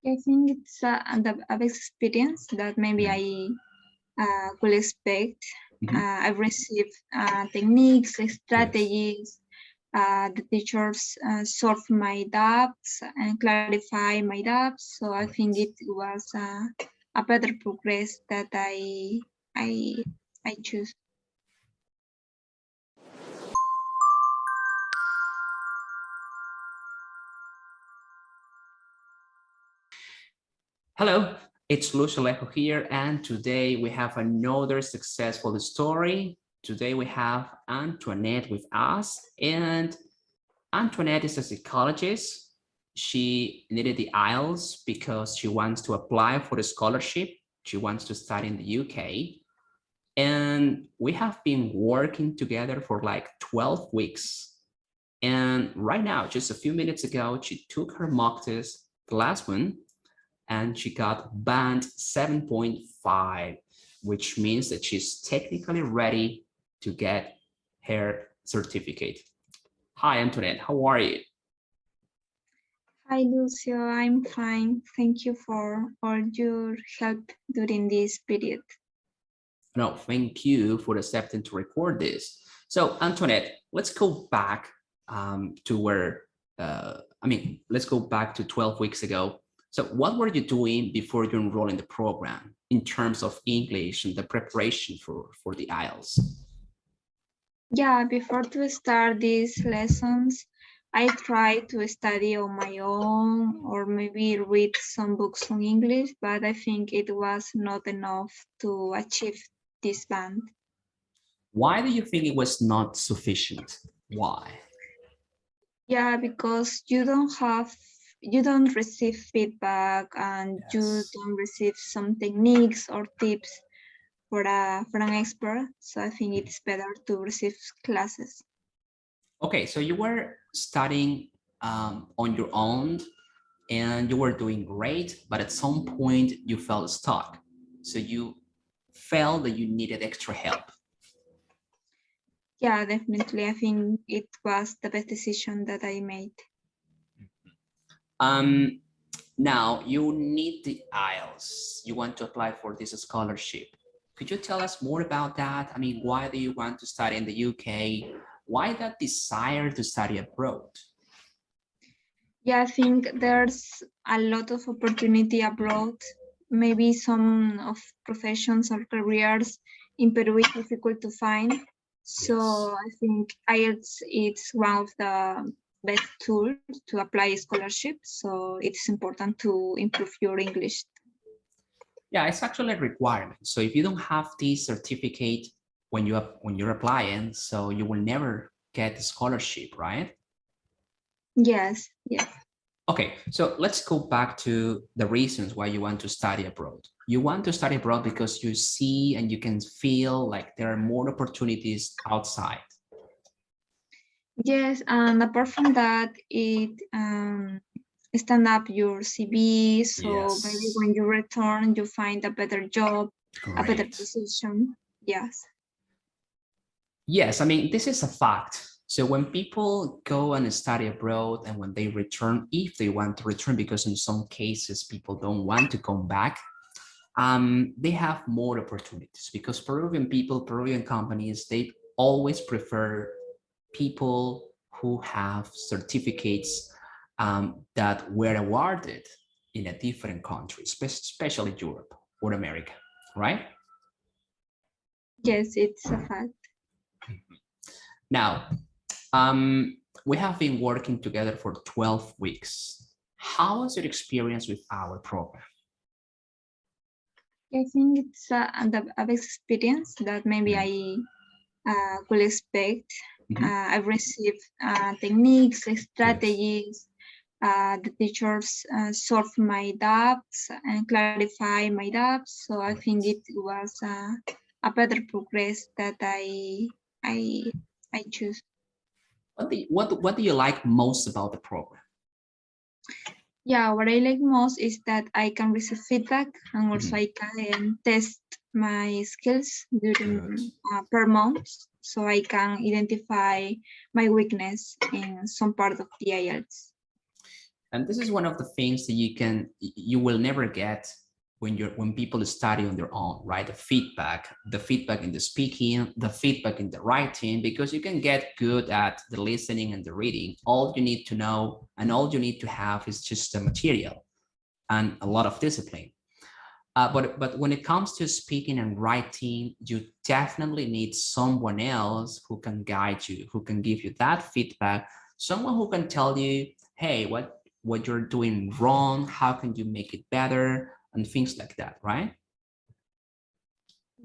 I think it's a best experience that maybe I could expect. I've received techniques, strategies. The teachers solve my doubts and clarify my doubts. So I think it was a better progress that I choose. Hello, it's Luis Alejo here, and today we have another successful story. Today we have Antuanet with us, and Antuanet is a psychologist. She needed the IELTS because she wants to apply for a scholarship. She wants to study in the UK. And we have been working together for like 12 weeks. And right now, just a few minutes ago, she took her mock test, the last one, and she got band 7.5, which means that she's technically ready to get her certificate. Hi, Antoinette, how are you? Hi, Lucio. I'm fine. Thank you for all your help during this period. No, thank you for accepting to record this. So, Antoinette, let's go back to where, let's go back to 12 weeks ago. So what were you doing before you enrolled in the program in terms of English and the preparation for the IELTS? Yeah, before to start these lessons, I try to study on my own or maybe read some books on English, but I think it was not enough to achieve this band. Why do you think it was not sufficient? Why? Yeah, because you don't receive feedback and you don't receive some techniques or tips for an expert. So I think it's better to receive classes. Okay, so you were studying on your own and you were doing great, but at some point you felt stuck. So you felt that you needed extra help. Yeah, definitely. I think it was the best decision that I made. Now you need the IELTS. You want to apply for this scholarship. Could you tell us more about that? I mean, why do you want to study in the UK? Why that desire to study abroad? Yeah, I think there's a lot of opportunity abroad. Maybe some of professions or careers in Peru is difficult to find. So I think IELTS is one of the best tools to apply scholarship. So it's important to improve your English. Yeah, it's actually a requirement. So if you don't have this certificate when you're applying, so you will never get the scholarship, right? Yes, yes. Okay, so let's go back to the reasons why you want to study abroad. You want to study abroad because you see and you can feel like there are more opportunities outside. Yes, and apart from that, it stand up your CV. So maybe Yes. when you return, you find a better job, a better Great. position. Yes. Yes, I mean, this is a fact. So when people go and study abroad and when they return, if they want to return, because in some cases people don't want to come back, they have more opportunities because Peruvian people, Peruvian companies, they always prefer people who have certificates that were awarded in a different country, especially Europe or America, right? Yes, it's a fact. Now, we have been working together for 12 weeks. How was your experience with our program? I think it's a best experience that maybe I could expect. I've received techniques, strategies. The teachers solve my doubts and clarify my doubts. So I think it was a better progress that I choose. What do you like most about the program? Yeah, what I like most is that I can receive feedback and also I can test my skills during per month, so I can identify my weakness in some part of the IELTS. And this is one of the things that you will never get when people study on their own, right? The feedback in the speaking, the feedback in the writing, because you can get good at the listening and the reading. All you need to know and all you need to have is just the material and a lot of discipline. But when it comes to speaking and writing, you definitely need someone else who can guide you, who can give you that feedback, someone who can tell you, hey, what you're doing wrong, how can you make it better, and things like that, right?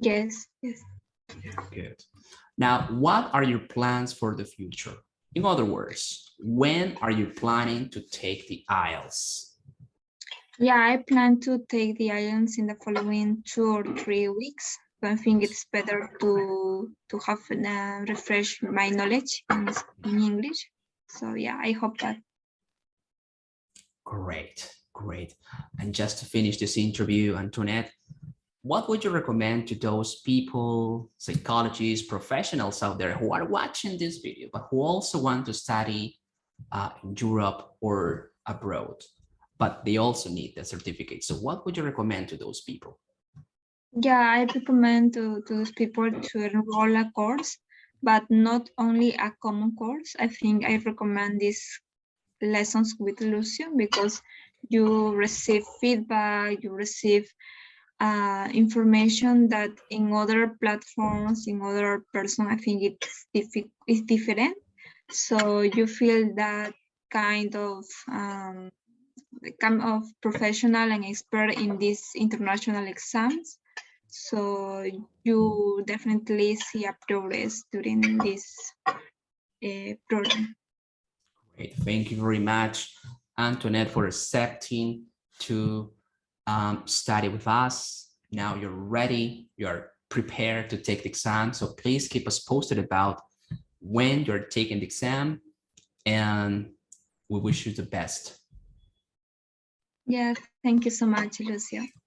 Yes, yes. Good. Now, what are your plans for the future? In other words, when are you planning to take the IELTS? Yeah, I plan to take the IELTS in the following 2 or 3 weeks. So I think it's better to have refresh my knowledge in English. So yeah, I hope that. Great, great. And just to finish this interview, Antoinette, what would you recommend to those people, psychologists, professionals out there who are watching this video, but who also want to study in Europe or abroad, but they also need the certificate? So what would you recommend to those people? Yeah, I recommend to those people to enroll a course, but not only a common course. I think I recommend these lessons with Lucio because you receive feedback, you receive information that in other platforms, in other person, I think it's different. So you feel that kind of professional and expert in these international exams. So you definitely see a progress during this program. Great. Thank you very much, Antoinette, for accepting to study with us. Now you're ready, you're prepared to take the exam. So please keep us posted about when you're taking the exam, and we wish you the best. Yeah, thank you so much, Lucio.